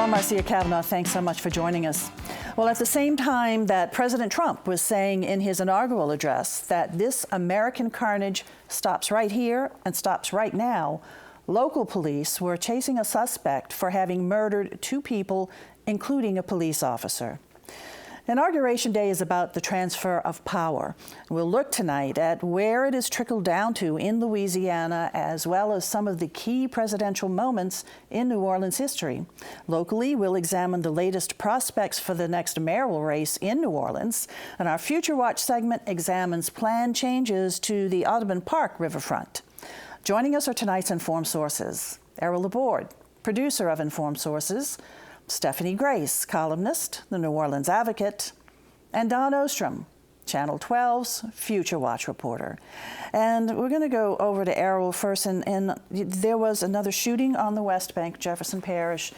I'm Marcia Cavanaugh. Thanks so much for joining us. Well, at the same time that President Trump was saying in his inaugural address that this American carnage stops right here and stops right now, local police were chasing a suspect for having murdered 2 people, including a police officer. Inauguration Day is about the transfer of power. We'll look tonight at where it has trickled down to in Louisiana, as well as some of the key presidential moments in New Orleans history. Locally, we'll examine the latest prospects for the next mayoral race in New Orleans. And our Future Watch segment examines planned changes to the Audubon Park riverfront. Joining us are tonight's Informed Sources. Errol Laborde, producer of Informed Sources, Stephanie Grace, columnist, the New Orleans Advocate, and Don Ostrom, Channel 12's Future Watch reporter. And we're going to go over to Errol first. And there was another shooting on the West Bank, Jefferson Parish.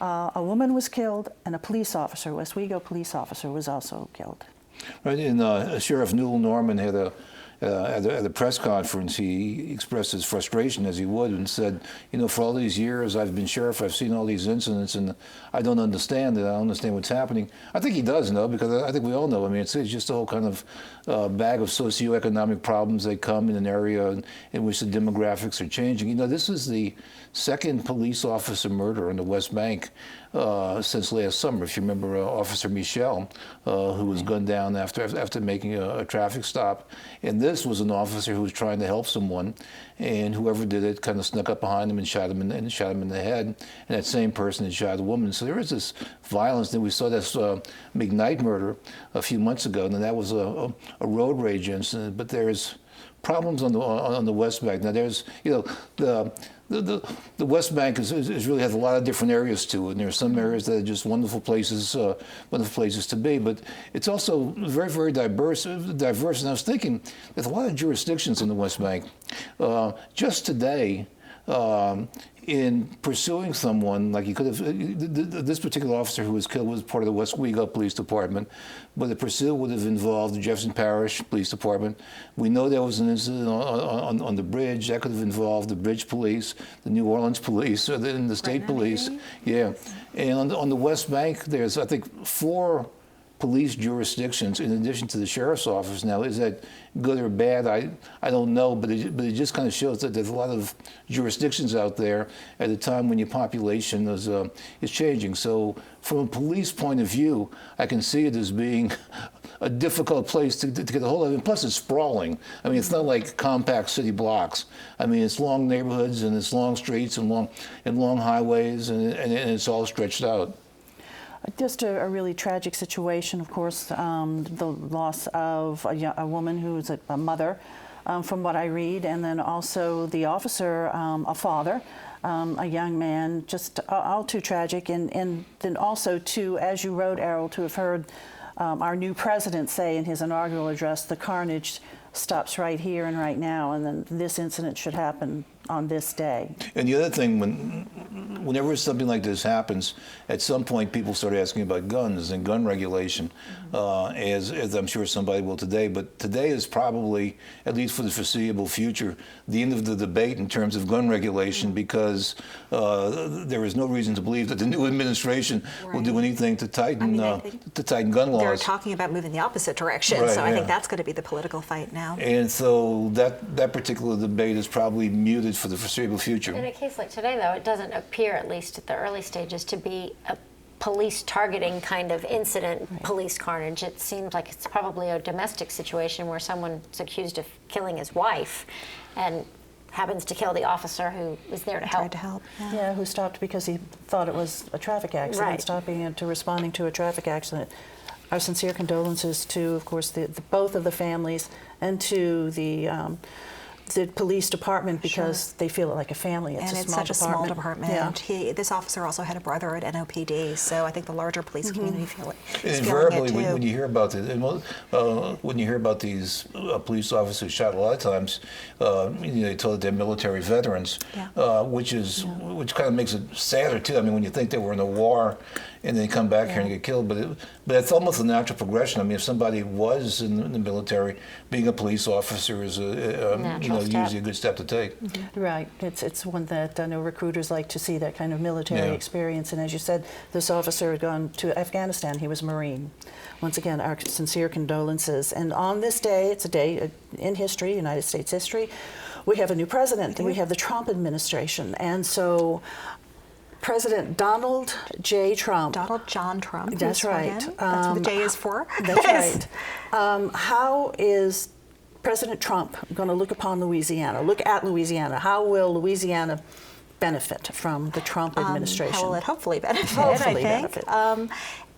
A woman was killed, and a police officer, Oswego police officer, was also killed. Right, and Sheriff Newell Norman had at a press conference, he expressed his frustration, as he would, and said, you know, for all these years I've been sheriff, I've seen all these incidents, and I don't understand it. I don't understand what's happening. I think he does know, because I think we all know. I mean, it's just a whole kind of bag of socioeconomic problems that come in an area in which the demographics are changing. You know, this is the second police officer murder on the West Bank since last summer. If you remember, Officer Michel, who was gunned down after making a traffic stop. And this was an officer who was trying to help someone, and whoever did it kind of snuck up behind him and shot him in the head. And that same person had shot a woman. So there is this violence. Then we saw this McKnight murder a few months ago, and that was a road rage incident. But there's problems on the West Bank. Now there's, you know, the West Bank is really has a lot of different areas to it, and there are some areas that are just wonderful places to be. But it's also very, very diverse. And I was thinking, there's a lot of jurisdictions in the West Bank. Just today, in pursuing someone, like he could have, this particular officer who was killed was part of the Oswego Police Department, but the pursuit would have involved the Jefferson Parish Police Department. We know there was an incident on the bridge that could have involved the Bridge Police, the New Orleans Police, or the State Police. Yeah, and on the West Bank, there's, I think, 4 police jurisdictions in addition to the sheriff's office. Now, is that good or bad? I don't know, but it just kind of shows that there's a lot of jurisdictions out there at a time when your population is changing. So from a police point of view, I can see it as being a difficult place to get a hold of. And plus, it's sprawling. I mean, it's not like compact city blocks. I mean, it's long neighborhoods, and it's long streets and long highways, and it's all stretched out. Just a really tragic situation, of course, the loss of a woman who is a mother, from what I read, and then also the officer, a father, a young man, just all too tragic. And then also, too, as you wrote, Errol, to have heard our new president say in his inaugural address, the carnage stops right here and right now, and then this incident should happen on this day. And the other thing, whenever something like this happens, at some point people start asking about guns and gun regulation, as I'm sure somebody will today. But today is probably, at least for the foreseeable future, the end of the debate in terms of gun regulation, because there is no reason to believe that the new administration will do anything to tighten gun laws. They're talking about moving the opposite direction, right, so I think that's going to be the political fight now. And so that particular debate is probably muted for the foreseeable future. In a case like today, though, it doesn't appear, at least at the early stages, to be a police targeting kind of incident, right. Police carnage. It seems like it's probably a domestic situation where someone's accused of killing his wife and happens to kill the officer who was there to help. Yeah, who stopped because he thought it was a traffic accident, right. Stopping it to responding to a traffic accident. Our sincere condolences to, of course, both of the families, and to the police department, because sure. They feel it like a family. It's such a small department. Yeah. This officer also had a brother at NOPD, so I think the larger police community feel it. Invariably, when you hear about these police officers shot, a lot of times, they tell that they're military veterans, yeah. Which kind of makes it sadder too. I mean, when you think they were in a war and they come back here and get killed, but it's almost a natural progression. I mean, if somebody was in the military, being a police officer is step. usually a good step to take. Right. It's one that I know recruiters like to see, that kind of military Yeah. experience. And as you said, this officer had gone to Afghanistan. He was a Marine. Once again, our sincere condolences. And on this day, it's a day in history, United States history, we have a new president. We have the Trump administration. And so President Donald J. Trump. Donald John Trump. That's right. That's what the J is for. That's right. How is President Trump going to look at Louisiana? How will Louisiana benefit from the Trump administration? How will it hopefully benefit, Hopefully I think. benefit.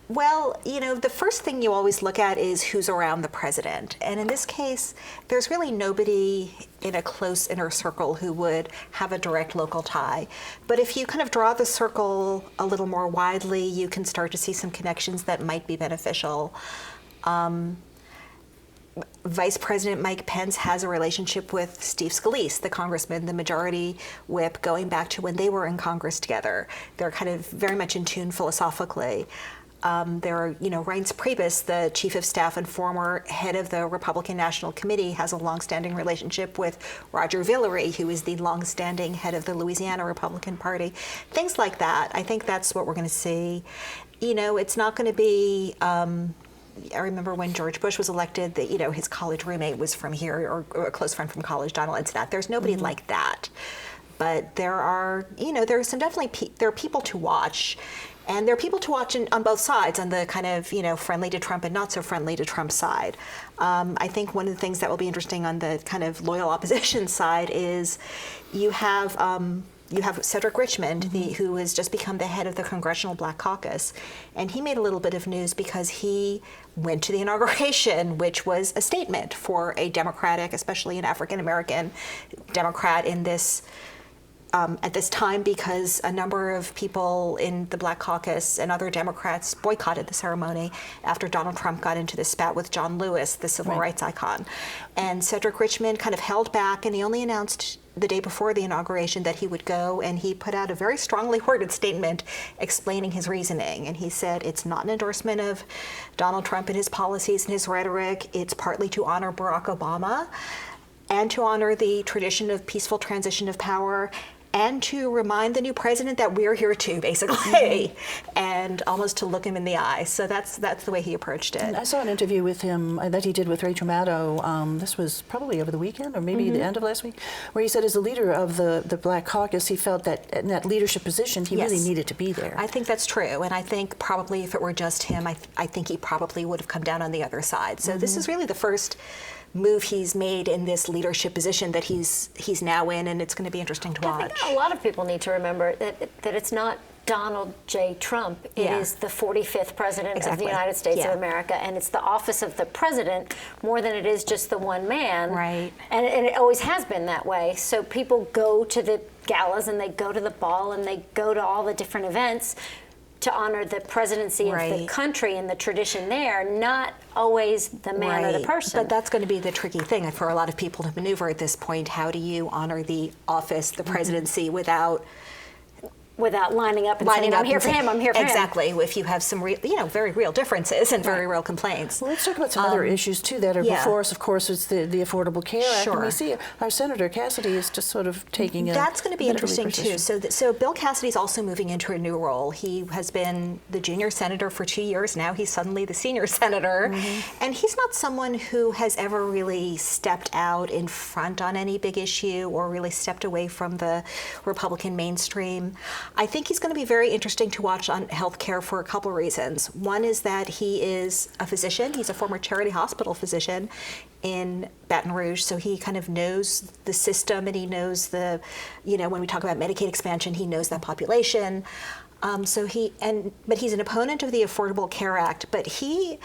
Well, the first thing you always look at is who's around the president. And in this case, there's really nobody in a close inner circle who would have a direct local tie. But if you kind of draw the circle a little more widely, you can start to see some connections that might be beneficial. Vice President Mike Pence has a relationship with Steve Scalise, the congressman, the majority whip, going back to when they were in Congress together. They're kind of very much in tune philosophically. There are, Reince Priebus, the chief of staff and former head of the Republican National Committee, has a longstanding relationship with Roger Villeray, who is the longstanding head of the Louisiana Republican Party. Things like that. I think that's what we're going to see. It's not going to be. I remember when George Bush was elected, that his college roommate was from here, or a close friend from college, Donald Ensenat. There's nobody like that, but there are, there's some there are people to watch. And there are people to watch on both sides, on the kind of, friendly to Trump and not so friendly to Trump side. I think one of the things that will be interesting on the kind of loyal opposition side is you have Cedric Richmond, who has just become the head of the Congressional Black Caucus. And he made a little bit of news because he went to the inauguration, which was a statement for a Democratic, especially an African-American Democrat in this at this time, because a number of people in the Black Caucus and other Democrats boycotted the ceremony after Donald Trump got into this spat with John Lewis, the civil rights icon. And Cedric Richmond kind of held back, and he only announced the day before the inauguration that he would go, and he put out a very strongly worded statement explaining his reasoning. And he said it's not an endorsement of Donald Trump and his policies and his rhetoric. It's partly to honor Barack Obama and to honor the tradition of peaceful transition of power, and to remind the new president that we're here too, basically, and almost to look him in the eye. So that's the way he approached it. And I saw an interview with him that he did with Rachel Maddow. This was probably over the weekend, or maybe the end of last week, where he said as a leader of the Black Caucus, he felt that in that leadership position, he really needed to be there. I think that's true. And I think probably if it were just him, I think he probably would have come down on the other side. So this is really the first move he's made in this leadership position that he's now in, and it's going to be interesting to watch. I think a lot of people need to remember that it's not Donald J. Trump. It is the 45th president of the United States of America, and it's the office of the president more than it is just the one man. Right. And it always has been that way. So people go to the galas, and they go to the ball, and they go to all the different events to honor the presidency of the country and the tradition there, not always the man or the person. But that's going to be the tricky thing for a lot of people to maneuver at this point. How do you honor the office, the presidency, without lining up and saying, I'm here for him, I'm here for him. Exactly, if you have some very real differences and very real complaints. Well, let's talk about some other issues, too, that are before us. Of course, it's the Affordable Care Act. And we see our Senator Cassidy is just sort of taking That's going to be interesting, too. So Bill Cassidy's also moving into a new role. He has been the junior senator for 2 years now. He's suddenly the senior senator. And he's not someone who has ever really stepped out in front on any big issue or really stepped away from the Republican mainstream. I think he's going to be very interesting to watch on healthcare for a couple of reasons. One is that he is a physician. He's a former charity hospital physician in Baton Rouge, so he kind of knows the system, and he knows when we talk about Medicaid expansion, he knows that population. But he's an opponent of the Affordable Care Act, but he,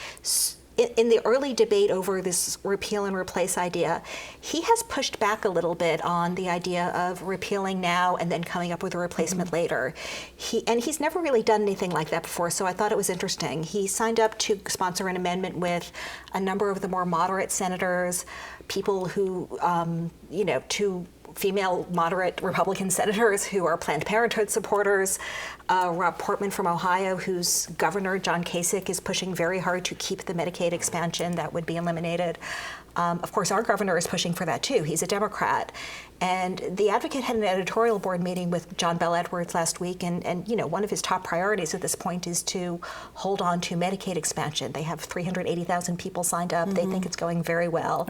in the early debate over this repeal and replace idea, he has pushed back a little bit on the idea of repealing now and then coming up with a replacement later. He's never really done anything like that before, so I thought it was interesting. He signed up to sponsor an amendment with a number of the more moderate senators, people who, two female moderate Republican senators who are Planned Parenthood supporters, Rob Portman from Ohio, whose governor, John Kasich, is pushing very hard to keep the Medicaid expansion that would be eliminated. Of course, our governor is pushing for that too. He's a Democrat. And the Advocate had an editorial board meeting with John Bell Edwards last week, and one of his top priorities at this point is to hold on to Medicaid expansion. They have 380,000 people signed up. They think it's going very well,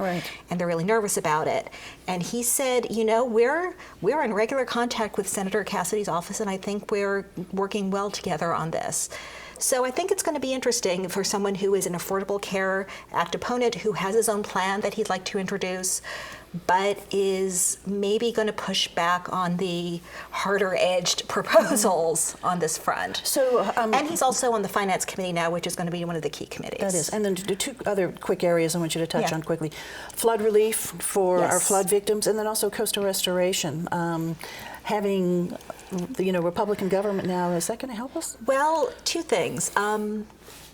and they're really nervous about it. And he said, we're in regular contact with Senator Cassidy's office, and I think we're working well together on this. So I think it's going to be interesting for someone who is an Affordable Care Act opponent who has his own plan that he'd like to introduce, but is maybe going to push back on the harder-edged proposals on this front. So, and he's also on the Finance Committee now, which is going to be one of the key committees. That is. And then the two other quick areas I want you to touch on quickly. Flood relief for our flood victims, and then also coastal restoration. Having Republican government now, is that going to help us? Well, two things.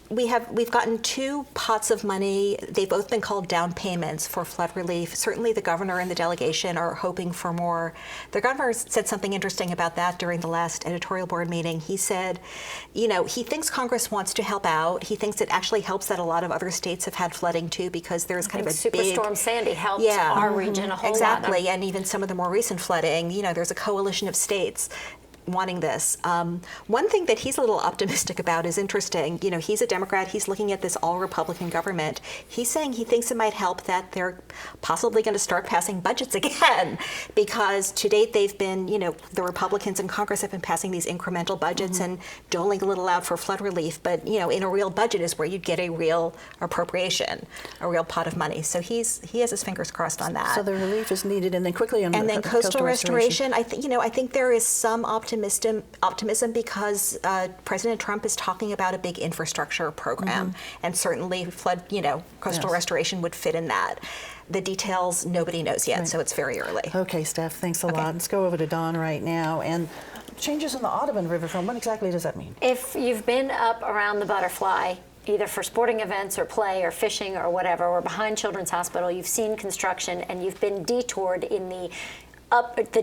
We've gotten two pots of money. They've both been called down payments for flood relief. Certainly the governor and the delegation are hoping for more. The governor said something interesting about that during the last editorial board meeting. He said, he thinks Congress wants to help out. He thinks it actually helps that a lot of other states have had flooding too, because there's kind of a big... Superstorm Sandy helped our region a whole lot. Exactly, and even some of the more recent flooding, there's a coalition of states wanting this. One thing that he's a little optimistic about is interesting. He's a Democrat. He's looking at this all-Republican government. He's saying he thinks it might help that they're possibly going to start passing budgets again, because to date they've been, the Republicans in Congress have been passing these incremental budgets and doling a little out for flood relief. But, in a real budget is where you'd get a real appropriation, a real pot of money. So he has his fingers crossed on that. So the relief is needed. And then quickly on and then coastal restoration. I think there is some optimism because President Trump is talking about a big infrastructure program, and certainly coastal restoration would fit in that. The details nobody knows yet, so it's very early. Okay, Steph, thanks a lot. Let's go over to Dawn right now. And changes in the Audubon Riverfront, what exactly does that mean? If you've been up around the Butterfly, either for sporting events or play or fishing or whatever, or behind Children's Hospital, you've seen construction and you've been detoured in the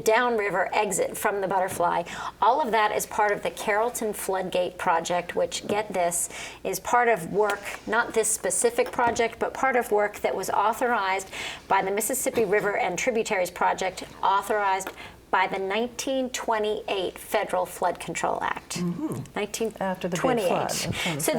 downriver exit from the Butterfly. All of that is part of the Carrollton Floodgate project, which, get this, is part of work, not this specific project, but part of work that was authorized by the Mississippi River and Tributaries Project, authorized by the 1928 Federal Flood Control Act. 1928. After the big flood. So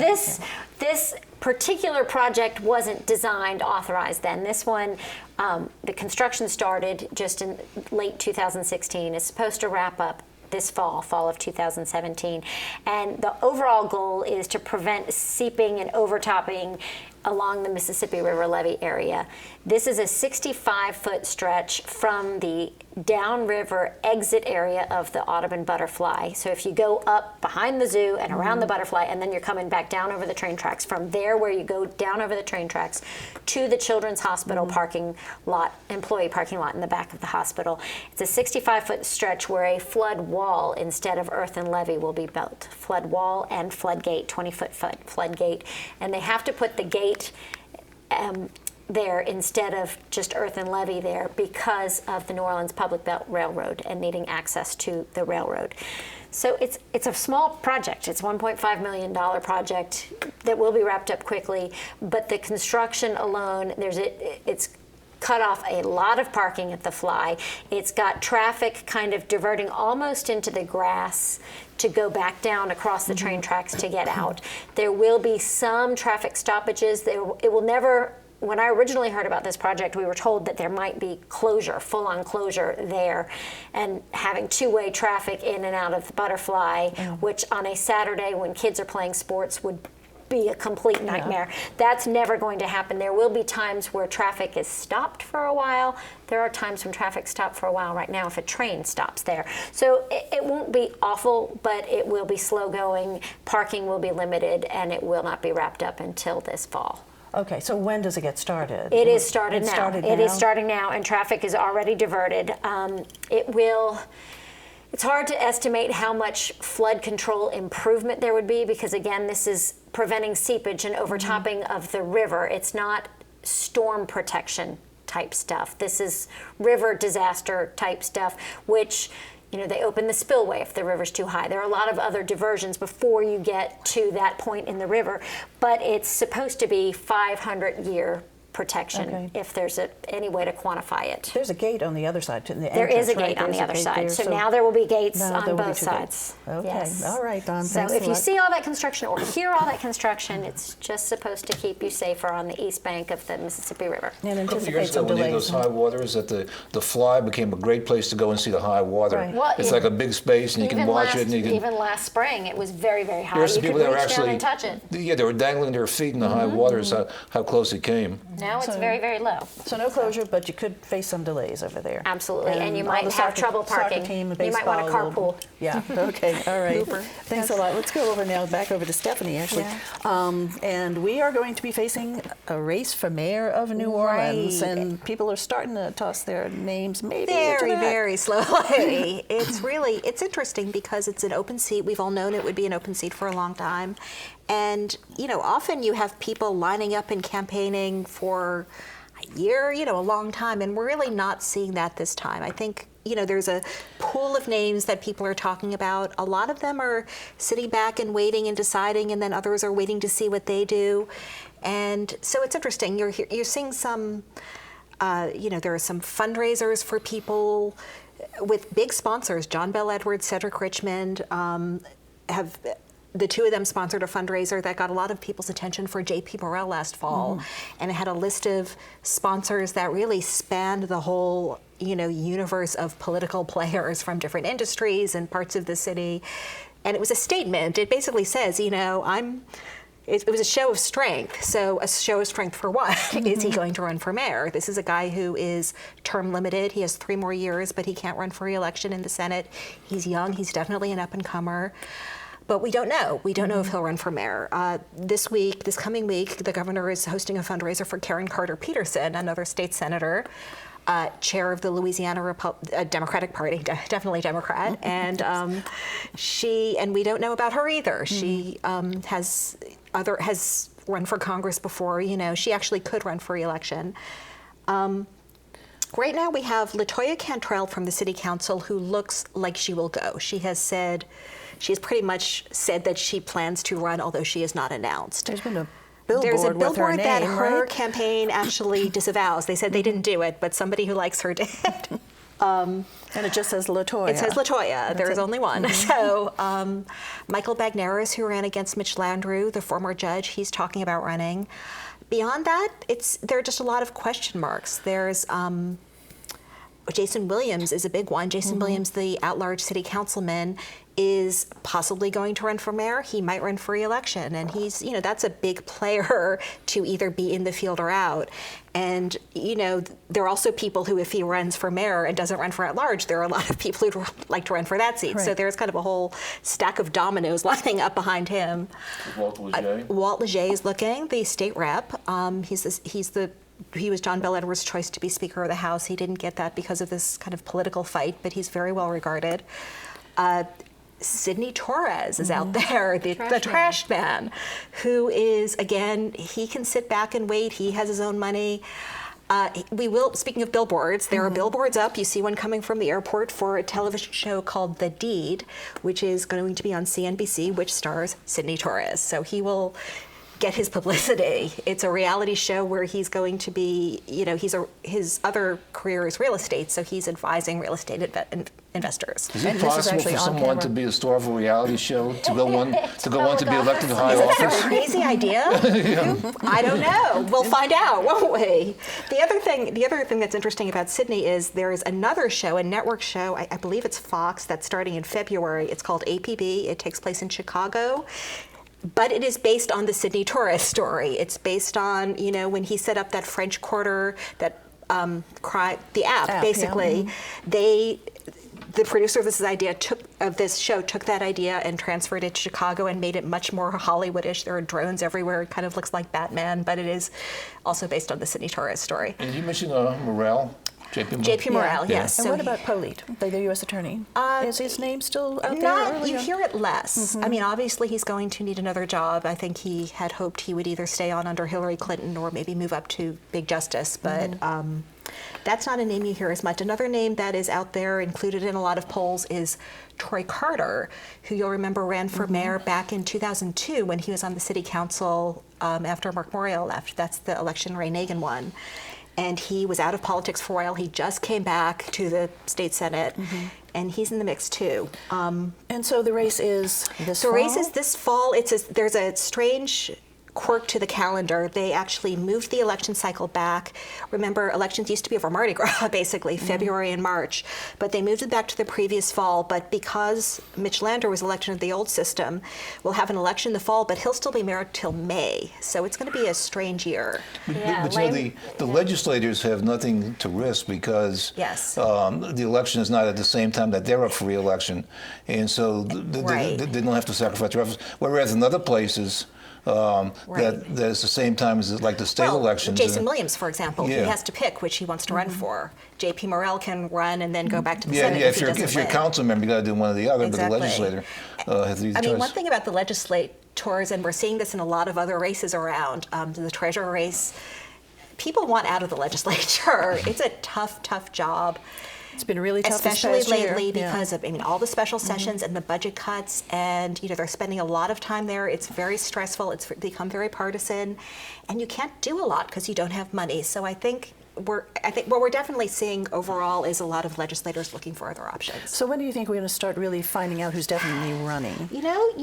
this particular project wasn't designed, authorized then. This one, the construction started just in late 2016. It's supposed to wrap up this fall of 2017. And the overall goal is to prevent seeping and overtopping along the Mississippi River levee area. This is a 65-foot stretch from the downriver exit area of the Audubon Butterfly. So if you go up behind the zoo and around the Butterfly, and then you're coming back down over the train tracks, from there where you go down over the train tracks to the Children's Hospital parking lot, employee parking lot in the back of the hospital. It's a 65-foot stretch where a flood wall instead of earthen levee will be built. Flood wall and floodgate, 20-foot floodgate. And they have to put the gate there instead of just earthen levee there because of the New Orleans Public Belt Railroad and needing access to the railroad. So it's a small project. It's a $1.5 million project that will be wrapped up quickly, but the construction alone, it's cut off a lot of parking at the Fly. It's got traffic kind of diverting almost into the grass to go back down across the train tracks to get out. There will be some traffic stoppages. It will never. When I originally heard about this project, we were told that there might be closure, full-on closure there, and having two-way traffic in and out of the Butterfly, which on a Saturday when kids are playing sports would be a complete nightmare. That's never going to happen. There will be times where traffic is stopped for a while. There are times when traffic stopped for a while right now if a train stops there. So it won't be awful, but it will be slow going. Parking will be limited, and it will not be wrapped up until this fall. Okay, so when does it get started? It is started now. It is starting now, and traffic is already diverted. It's hard to estimate how much flood control improvement there would be because, again, this is preventing seepage and overtopping of the river. It's not storm protection type stuff. This is river disaster type stuff, which, they open the spillway if the river's too high. There are a lot of other diversions before you get to that point in the river, but it's supposed to be 500-year protection if there's any way to quantify it. There's a gate on the other side. There is a gate on the other side. So now there will be gates on both sides. Okay. Yes. All right, Don. So if you see all that construction or hear all that construction, it's just supposed to keep you safer on the east bank of the Mississippi River. And A couple of anticipate years ago, some when they had delays. those high waters, that the Fly became a great place to go and see the high water. Right. Well, It's like a big space, and you can watch it. And you can, even last spring, it was very, very high. there's You some could people that were reach down actually, and touch it. yeah, they were dangling their feet in the high waters. How close it came. Now it's very, very low. So no closure, but you could face some delays over there. Absolutely, and you all might the have trouble soccer parking. team, You might want to baseball will- carpool. Yeah, okay, all right. Uber. Thanks a lot. Let's go over now, back over to Stephanie, actually. Yeah. And we are going to be facing a race for mayor of New Orleans, Right. and people are starting to toss their names maybe into Very, that. very slowly. It's interesting because it's an open seat. We've all known it would be an open seat for a long time. And, often you have people lining up and campaigning for a year, a long time, and we're really not seeing that this time. I think, there's a pool of names that people are talking about. A lot of them are sitting back and waiting and deciding, and then others are waiting to see what they do. And so it's interesting. You're seeing some, there are some fundraisers for people with big sponsors. John Bell Edwards, Cedric Richmond have. The two of them sponsored a fundraiser that got a lot of people's attention for J.P. Morrell last fall, and it had a list of sponsors that really spanned the whole, universe of political players from different industries and parts of the city. And it was a statement. It basically says, it was a show of strength. So a show of strength for what? Is he going to run for mayor? This is a guy who is term limited. He has 3 more years, but he can't run for re-election in the Senate. He's young. He's definitely an up-and-comer. But we don't know. We don't know if he'll run for mayor. This coming week, the governor is hosting a fundraiser for Karen Carter Peterson, another state senator, chair of the Louisiana Democratic Party, definitely Democrat, and we don't know about her either. She has run for Congress before. She actually could run for re-election. Right now, we have LaToya Cantrell from the City Council, who looks like she will go. She's pretty much said that she plans to run, although she has not announced. There's been a billboard There's a with billboard her that name, her right? campaign actually disavows. They said they didn't do it, but somebody who likes her did. And it just says LaToya. It says LaToya. There is it. only one. So Michael Bagneris, who ran against Mitch Landrieu, the former judge, he's talking about running. Beyond that, there are just a lot of question marks. There's Jason Williams is a big one. Jason Williams, the at-large city councilman, is possibly going to run for mayor. He might run for re-election, and he's, that's a big player to either be in the field or out. And, there are also people who, if he runs for mayor and doesn't run for at-large, there are a lot of people who'd like to run for that seat. Right. So there's kind of a whole stack of dominoes lining up behind him. Walt Leger. Walt Leger is looking, the state rep. He was John Bell Edwards' choice to be Speaker of the House. He didn't get that because of this kind of political fight, but he's very well regarded. Sidney Torres is out there, the trash man, who is, again, he can sit back and wait. He has his own money. Speaking of billboards, there are billboards up. You see one coming from the airport for a television show called The Deed, which is going to be on CNBC, which stars Sidney Torres. So he will get his publicity. It's a reality show where he's going to be, his other career is real estate, so he's advising real estate investors. Is it And this is possible actually for on someone camera. to be a star of a reality show, to go on to be elected to high Isn't that a office? crazy idea? I don't know. We'll find out, won't we? The other thing that's interesting about Sydney is there is another show, a network show, I believe it's Fox, that's starting in February. It's called APB. It takes place in Chicago. But it is based on the Sidney Torres story. It's based on, when he set up that French Quarter, that the app basically. Yeah. The producer of this show took that idea and transferred it to Chicago and made it much more Hollywoodish. There are drones everywhere. It kind of looks like Batman, but it is also based on the Sidney Torres story. And you mentioned Morrell, J.P. Morrell, yes. And So what about Polite, the U.S. Attorney? Is his name still out there? Not, you early? hear it less. I mean, obviously he's going to need another job. I think he had hoped he would either stay on under Hillary Clinton or maybe move up to Big Justice, but That's not a name you hear as much. Another name that is out there, included in a lot of polls, is Troy Carter, who you'll remember ran for mayor back in 2002 when he was on the city council after Mark Morial left. That's the election Ray Nagin won. And he was out of politics for a while. He just came back to the state senate, and he's in the mix too. And so the race is this fall? The race is this fall. There's a strange quirk to the calendar. They actually moved the election cycle back. Remember, elections used to be over Mardi Gras, basically, February and March, but they moved it back to the previous fall. But because Mitch Landrieu was elected in the old system, we'll have an election in the fall, but he'll still be mayor till May. So it's going to be a strange year. But you know, the legislators have nothing to risk because Yes. The election is not at the same time that they're up for re-election, and so Right. they don't have to sacrifice their office. Whereas in other places, that's the same time as like the state elections. Jason Williams, for example, he Yeah. has to pick which he wants to run for. J.P. Morrell can run and then go back to the Yeah, Senate yeah. if he doesn't If you're a win. council member, you got to do one or the other. Exactly. But the legislator has the I choice. mean, one thing about the legislators, and we're seeing this in a lot of other races around, the treasurer race, people want out of the legislature. It's a tough, tough job. It's been really tough Especially this past year. lately Yeah. because of all the special sessions and the budget cuts, and they're spending a lot of time there. It's very stressful. It's become very partisan, and you can't do a lot because you don't have money. So I think what we're definitely seeing overall is a lot of legislators looking for other options. So when do you think we're going to start really finding out who's definitely running? You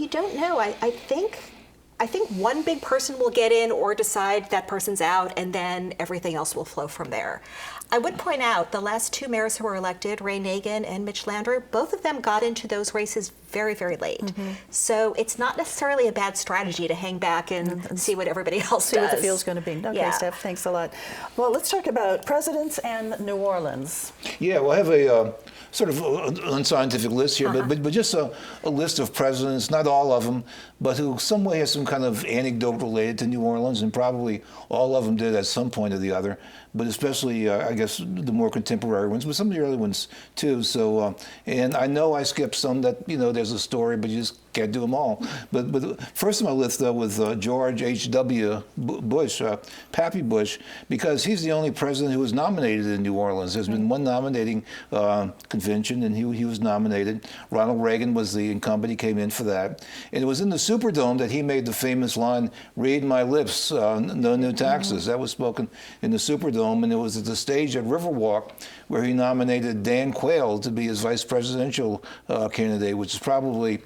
don't know. I think one big person will get in or decide that person's out, and then everything else will flow from there. I would point out the last two mayors who were elected, Ray Nagin and Mitch Landrieu, both of them got into those races very, very late. So it's not necessarily a bad strategy to hang back and see what everybody else See does. what the field's going to be. Okay, Yeah. Steph, thanks a lot. Well, let's talk about presidents and New Orleans. Yeah, we'll have a sort of unscientific list here, but just a list of presidents, not all of them, but who some way has some kind of anecdote related to New Orleans, and probably all of them did at some point or the other, but especially, I guess, the more contemporary ones, but some of the early ones too. So, and I know I skipped some that, there's a story, but you just can't do them all. But first on my list, though, was George H.W. Bush, Pappy Bush, because he's the only president who was nominated in New Orleans. There's been one nominating convention, and he was nominated. Ronald Reagan was the incumbent. He came in for that. And it was in the Superdome that he made the famous line, "Read my lips, no new taxes." That was spoken in the Superdome, and it was at the stage at Riverwalk where he nominated Dan Quayle to be his vice presidential candidate, which is probably,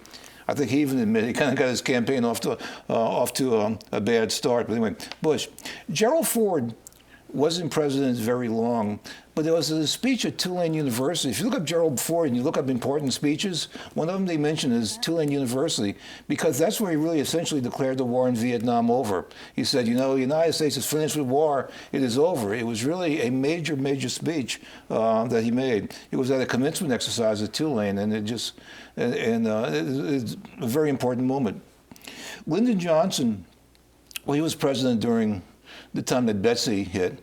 I think he even admitted, he kind of got his campaign off to a bad start. But anyway, Bush. Gerald Ford wasn't president very long, but there was a speech at Tulane University. If you look up Gerald Ford and you look up important speeches, one of them they mention is Tulane University, because that's where he really essentially declared the war in Vietnam over. He said, the United States is finished with war. It is over. It was really a major, major speech that he made. It was at a commencement exercise at Tulane, and it's a very important moment. Lyndon Johnson, well, he was president during the time that Betsy hit.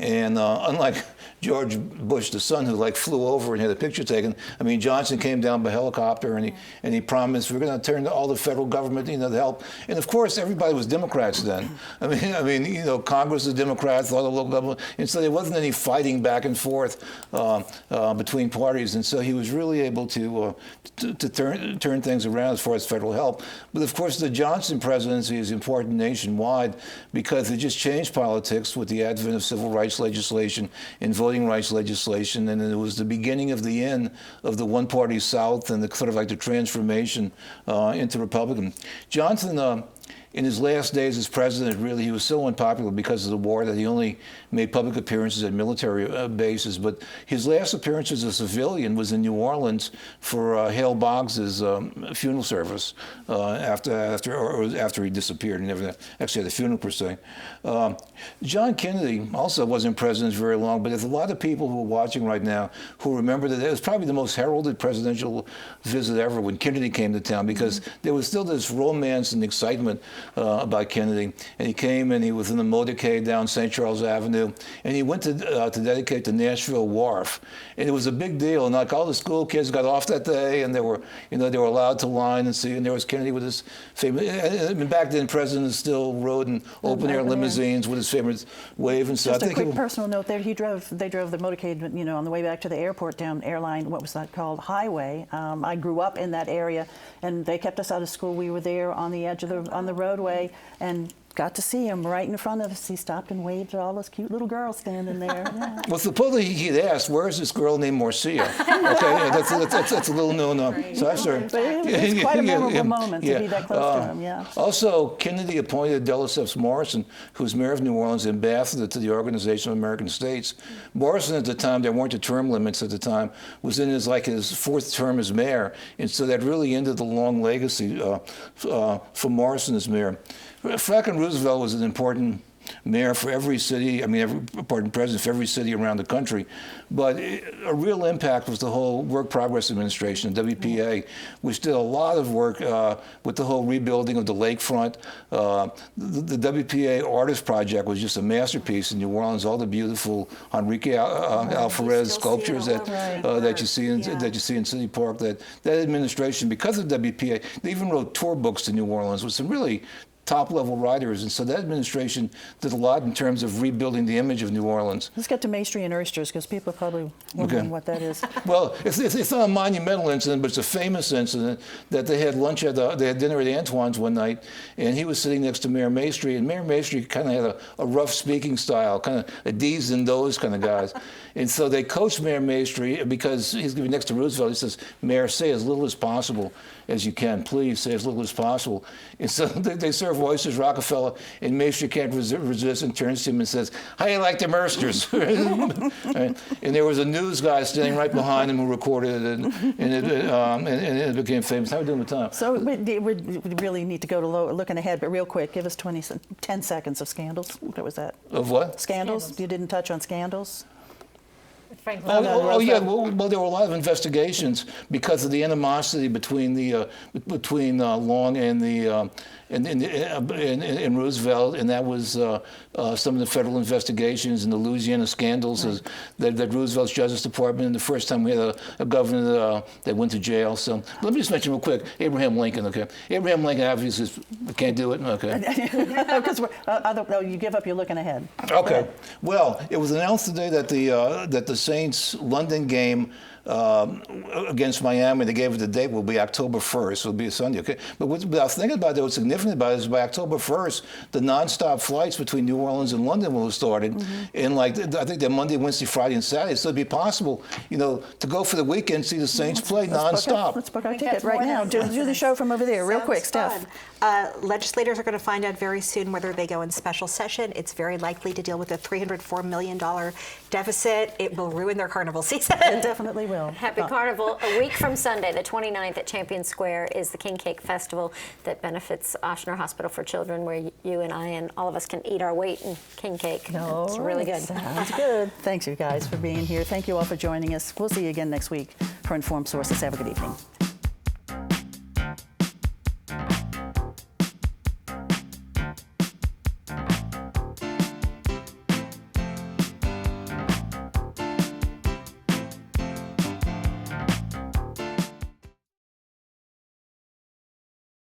And unlike George Bush, the son, who flew over and had a picture taken, Johnson came down by helicopter and he promised we're going to turn to all the federal government, to help. And of course, everybody was Democrats then. Congress was Democrats, all the local government, and so there wasn't any fighting back and forth between parties. And so he was really able to turn things around as far as federal help. But of course, the Johnson presidency is important nationwide because it just changed politics with the advent of civil rights legislation and voting rights legislation, and it was the beginning of the end of the one-party South and the sort of the transformation into Republican. Johnson, in his last days as president, really, he was so unpopular because of the war that he only made public appearances at military bases. But his last appearance as a civilian was in New Orleans for Hale Boggs's funeral service after he disappeared. He never actually had a funeral per se. John Kennedy also wasn't president very long, but there's a lot of people who are watching right now who remember that it was probably the most heralded presidential visit ever when Kennedy came to town, because there was still this romance and excitement announcement about Kennedy. And he came and he was in the motorcade down St. Charles Avenue, and he went to dedicate the Nashville Wharf. And it was a big deal. And like all the school kids got off that day, and they were allowed to line and see. And there was Kennedy with his famous. I mean, back then, presidents still rode in open-air limousines with his famous wave and stuff. Just a quick personal note there. They drove the motorcade, on the way back to the airport down Airline, what was that called? Highway. I grew up in that area, and they kept us out of school. We were there on the edge of on the roadway, and got to see him right in front of us. He stopped and waved at all those cute little girls standing there. Yeah. Well, supposedly he'd asked, "Where's this girl named Marcia?" Okay, that's a little known. So I'm sorry. But it was quite a memorable moment to be that close to him. Yeah. Also, Kennedy appointed Delacep Morrison, who's mayor of New Orleans, ambassador to the Organization of American States. Morrison, at the time, there weren't the term limits at the time, was in his fourth term as mayor, and so that really ended the long legacy for Morrison as mayor. Franklin Roosevelt was an important mayor for every city, president for every city around the country. But a real impact was the whole Work Progress Administration, WPA, which did a lot of work with the whole rebuilding of the lakefront. The WPA Artist Project was just a masterpiece in New Orleans. All the beautiful Enrique Alvarez sculptures that you see in City Park. That administration, because of WPA, they even wrote tour books to New Orleans with some really top-level writers, and so that administration did a lot in terms of rebuilding the image of New Orleans. Let's get to Maestri and oysters, because people are probably wondering what that is. Well, it's not a monumental incident, but it's a famous incident that they had dinner at Antoine's one night, and he was sitting next to Mayor Maestri, and Mayor Maestri kind of had a rough speaking style, kind of a D's and those kind of guys. And so they coached Mayor Maestri, because he's going to be next to Roosevelt. He says, "Mayor, say as little as possible as you can. Please say as little as possible." And so they serve oysters, Rockefeller, and Maestri can't resist and turns to him and says, "How you like them oysters?" And there was a news guy standing right behind him who recorded it, and it became famous. How are we doing with time? So we really need to go to looking ahead, but real quick, give us 10 seconds of scandals. What was that? Of what? Scandals? You didn't touch on scandals? Franklin. Yeah. Well, there were a lot of investigations because of the animosity between Long and Roosevelt, and that was some of the federal investigations and the Louisiana scandals that Roosevelt's Justice Department. And the first time we had a governor that went to jail. So let me just mention real quick, Abraham Lincoln. Okay, Abraham Lincoln obviously can't do it. Okay, because you give up. You're looking ahead. Okay. Well, it was announced today that the Saints London game against Miami, they gave it the date, will be October 1st. It'll be a Sunday, okay? But what I was thinking about, what's significant about it is by October 1st, the nonstop flights between New Orleans and London will have started. And I think they're Monday, Wednesday, Friday, and Saturday. So it'd be possible, to go for the weekend, see the Saints play nonstop. Let's book our ticket right now. Do the show from over there, real quick, Steph. Legislators are going to find out very soon whether they go in special session. It's very likely to deal with a $304 million deficit. It will ruin their carnival season. It definitely will. Happy Carnival. A week from Sunday, the 29th at Champion Square, is the King Cake Festival that benefits Ochsner Hospital for Children, where you and I and all of us can eat our weight in king cake. It's really good. Sounds good. Thanks, you guys, for being here. Thank you all for joining us. We'll see you again next week for Informed Sources. Have a good evening.